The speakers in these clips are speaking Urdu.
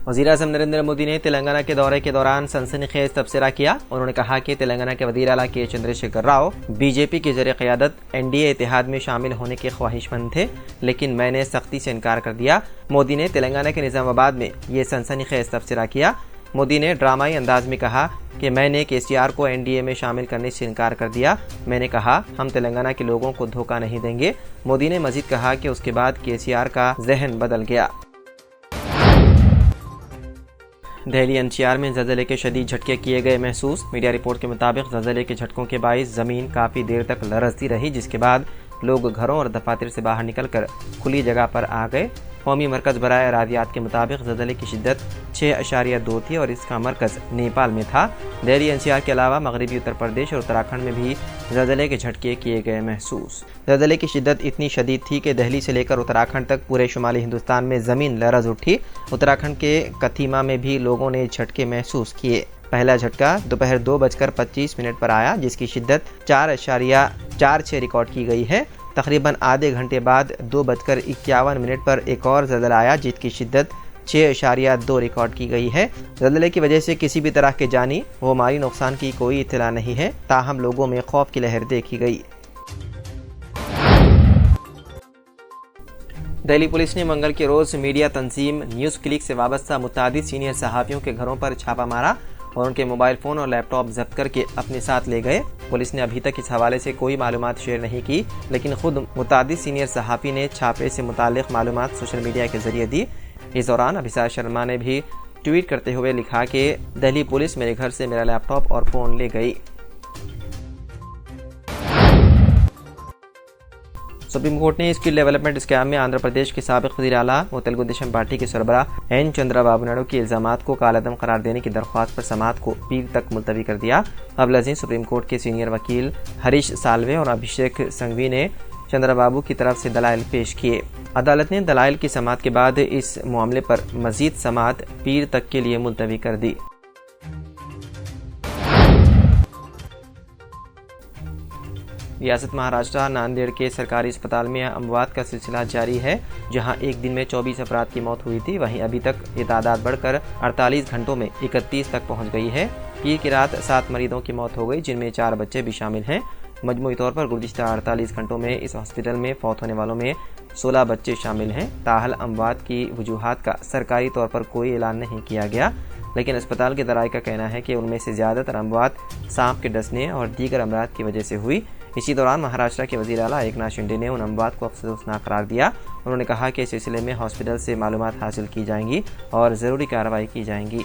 وزیر اعظم نریندر مودی نے تلنگانہ کے دورے کے دوران سنسنی خیز تبصرہ کیا۔ انہوں نے کہا کہ تلنگانہ کے وزیر اعلیٰ کے چندر شیکھر راؤ بی جے پی کی زیر قیادت NDA اتحاد میں شامل ہونے کے خواہش مند تھے، لیکن میں نے سختی سے انکار کر دیا۔ مودی نے تلنگانہ کے نظام آباد میں یہ سنسنی خیز تبصرہ کیا۔ مودی نے ڈرامائی انداز میں کہا کہ میں نے KCR کو NDA میں شامل کرنے سے انکار کر دیا۔ میں نے کہا ہم تلنگانہ کے لوگوں کو دھوکہ نہیں دیں گے۔ مودی نے مزید کہا کہ اس کے بعد KCR کا ذہن بدل گیا۔ دہلی NCR میں زلزلے کے شدید جھٹکے کیے گئے محسوس۔ میڈیا رپورٹ کے مطابق زلزلے کے جھٹکوں کے باعث زمین کافی دیر تک لرزتی رہی، جس کے بعد لوگ گھروں اور دفاتر سے باہر نکل کر کھلی جگہ پر آ گئے۔ قومی مرکز برائے ارادیات کے مطابق زلزلے کی شدت 6.2 تھی اور اس کا مرکز نیپال میں تھا۔ دہلی NCR کے علاوہ مغربی اتر پردیش اور اتراکھنڈ میں بھی زلزلے کے جھٹکے کیے گئے محسوس۔ زلزلے کی شدت اتنی شدید تھی کہ دہلی سے لے کر اتراکھنڈ تک پورے شمالی ہندوستان میں زمین لرز اٹھی۔ اتراکھنڈ کے کتھیما میں بھی لوگوں نے جھٹکے محسوس کیے۔ پہلا جھٹکا دوپہر 2:25 پر آیا، جس کی شدت 4.46 ریکارڈ کی گئی ہے۔ تقریباً آدھے گھنٹے بعد 2:51 پر ایک اور زلزلہ آیا، جس کی شدت 6.2 ریکارڈ کی گئی ہے۔ زلزلے کی وجہ سے کسی بھی طرح کے جانی و مالی نقصان کی کوئی اطلاع نہیں ہے، تاہم لوگوں میں خوف کی لہر دیکھی گئی۔ دہلی پولیس نے منگل کے روز میڈیا تنظیم نیوز کلک سے وابستہ متعدد سینئر صحافیوں کے گھروں پر چھاپہ مارا اور ان کے موبائل فون اور لیپ ٹاپ ضبط کر کے اپنے ساتھ لے گئے۔ پولیس نے ابھی تک اس حوالے سے کوئی معلومات شیئر نہیں کی، لیکن خود متعدد سینئر صحافی نے چھاپے سے متعلق معلومات سوشل میڈیا کے ذریعے دی۔ اس دوران ابھیشیک شرما نے بھی ٹویٹ کرتے ہوئے لکھا کہ دہلی پولیس میرے گھر سے میرا لیپ ٹاپ اور فون لے گئی۔ سپریم کورٹ نے اسکل ڈیولپمنٹ اسکیم میں آندھرا پردیش کے سابق وزیر اعلیٰ و تلگو دیشم پارٹی کے سربراہ این چندرا بابو نائیڈو کے الزامات کو کالعدم قرار دینے کی درخواست پر سماعت کو پیر تک ملتوی کر دیا۔ قبل ازیں سپریم کورٹ کے سینئر وکیل ہریش سالوے اور ابھیشیک سنگھوی نے چندرا بابو کی طرف سے دلائل پیش کیے۔ عدالت نے دلائل کی سماعت کے بعد اس معاملے پر مزید سماعت پیر تک کے لیے ملتوی کر دی۔ ریاست مہاراشٹر ناندیڑ کے سرکاری اسپتال میں اموات کا سلسلہ جاری ہے، جہاں ایک دن میں 24 افراد کی موت ہوئی تھی، وہیں ابھی تک یہ تعداد بڑھ کر 48 گھنٹوں میں 31 تک پہنچ گئی ہے۔ پیر کی رات 7 مریضوں کی موت ہو گئی، جن میں 4 بچے بھی شامل ہیں۔ مجموعی طور پر گزشتہ 48 گھنٹوں میں اس ہاسپٹل میں فوت ہونے والوں میں 16 بچے شامل ہیں۔ تاحال اموات کی وجوہات کا سرکاری طور پر کوئی اعلان نہیں کیا گیا، لیکن اسپتال کے ذرائع کا کہنا ہے کہ ان میں سے زیادہ تر اموات سانپ کے ڈسنے اور دیگر امراض کی وجہ سے ہوئی۔ اسی دوران مہاراشٹر کے وزیر اعلیٰ ایکناتھ شنڈے نے ان اموات کو افسوسناک قرار دیا۔ انہوں نے کہا کہ اس سلسلے میں ہاسپٹل سے معلومات حاصل کی جائیں گی اور ضروری کارروائی کی جائیں گی۔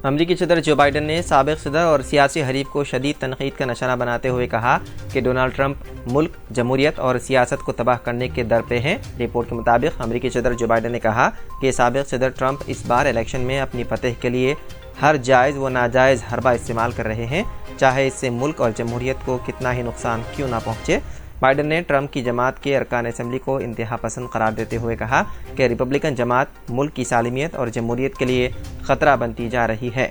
امریکی صدر جو بائیڈن نے سابق صدر اور سیاسی حریف کو شدید تنقید کا نشانہ بناتے ہوئے کہا کہ ڈونلڈ ٹرمپ ملک، جمہوریت اور سیاست کو تباہ کرنے کے در پہ ہیں۔ رپورٹ کے مطابق امریکی صدر جو بائیڈن نے کہا کہ سابق صدر ٹرمپ اس بار الیکشن میں اپنی فتح کے لیے ہر جائز و ناجائز حربہ استعمال کر رہے ہیں، چاہے اس سے ملک اور جمہوریت کو کتنا ہی نقصان کیوں نہ پہنچے۔ بائیڈن نے ٹرمپ کی جماعت کے ارکان اسمبلی کو انتہا پسند قرار دیتے ہوئے کہا کہ ریپبلکن جماعت ملک کی سالمیت اور جمہوریت کے لیے خطرہ بنتی جا رہی ہے۔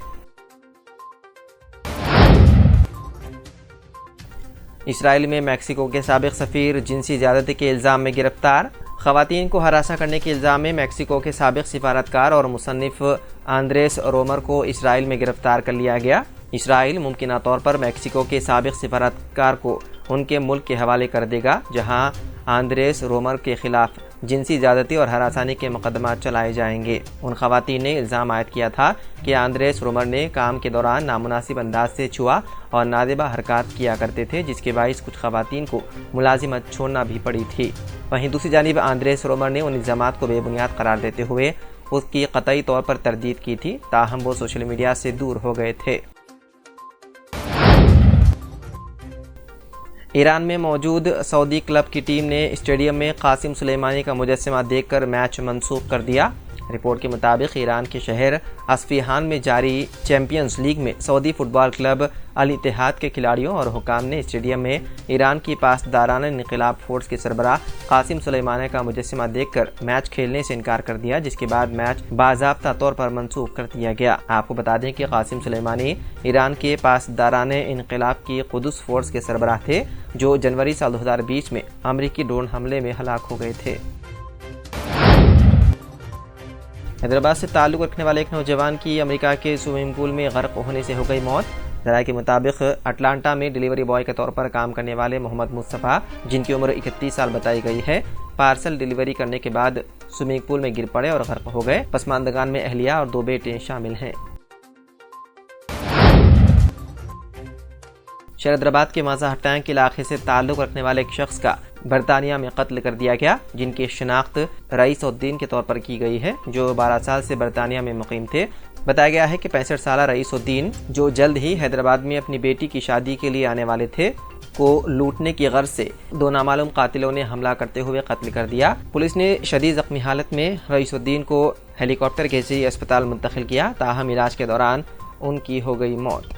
اسرائیل میں میکسیکو کے سابق سفیر جنسی زیادتی کے الزام میں گرفتار۔ خواتین کو ہراساں کرنے کے الزام میں میکسیکو کے سابق سفارتکار اور مصنف آندریس رومر کو اسرائیل میں گرفتار کر لیا گیا۔ اسرائیل ممکنہ طور پر میکسیکو کے سابق سفارتکار کو ان کے ملک کے حوالے کر دے گا، جہاں آندریس رومر کے خلاف جنسی زیادتی اور ہراسانی کے مقدمات چلائے جائیں گے۔ ان خواتین نے الزام عائد کیا تھا کہ آندریس رومر نے کام کے دوران نامناسب انداز سے چھوا اور نادبہ حرکات کیا کرتے تھے، جس کے باعث کچھ خواتین کو ملازمت چھوڑنا بھی پڑی تھی۔ وہیں دوسری جانب آندریس رومر نے ان الزامات کو بے بنیاد قرار دیتے ہوئے اس کی قطعی طور پر تردید کی تھی، تاہم وہ سوشل میڈیا سے دور ہو گئے تھے۔ ایران میں موجود سعودی کلب کی ٹیم نے اسٹیڈیم میں قاسم سلیمانی کا مجسمہ دیکھ کر میچ منسوخ کر دیا۔ رپورٹ کے مطابق ایران کے شہر اصفہان میں جاری چیمپئنز لیگ میں سعودی فٹ بال کلب الاتحاد کے کھلاڑیوں اور حکام نے اسٹیڈیم میں ایران کی پاسدارانہ انقلاب فورس کے سربراہ قاسم سلیمانی کا مجسمہ دیکھ کر میچ کھیلنے سے انکار کر دیا، جس کے بعد میچ باضابطہ طور پر منسوخ کر دیا گیا۔ آپ کو بتا دیں کہ قاسم سلیمانی ایران کے پاسدارانہ انقلاب کی قدس فورس کے سربراہ تھے، جو جنوری سال 2020 میں امریکی ڈرون حملے میں ہلاک ہو گئے تھے۔ حیدرآباد سے تعلق رکھنے والے ایک نوجوان کی امریکہ کے سوئمنگ پول میں غرق ہونے سے ہو گئی موت۔ ذرائع کے مطابق اٹلانٹا میں ڈیلیوری بوائے کے طور پر کام کرنے والے محمد مصطفیٰ، جن کی عمر 31 سال بتائی گئی ہے، پارسل ڈیلیوری کرنے کے بعد سوئمنگ پول میں گر پڑے اور غرق ہو گئے۔ پسماندگان میں اہلیہ اور 2 بیٹے شامل ہیں۔ شہر حیدرآباد کے مزاح ٹینک علاقے سے تعلق رکھنے والے ایک شخص کا برطانیہ میں قتل کر دیا گیا، جن کی شناخت رئیس الدین کے طور پر کی گئی ہے، جو 12 سال سے برطانیہ میں مقیم تھے۔ بتایا گیا ہے کہ 65 سالہ رئیس الدین، جو جلد ہی حیدرآباد میں اپنی بیٹی کی شادی کے لیے آنے والے تھے، کو لوٹنے کی غرض سے 2 نامعلوم قاتلوں نے حملہ کرتے ہوئے قتل کر دیا۔ پولیس نے شدید زخمی حالت میں رئیس الدین کو ہیلی کاپٹر کے ذریعے اسپتال منتقل کیا، تاہم علاج کے دوران ان کی ہو گئی موت۔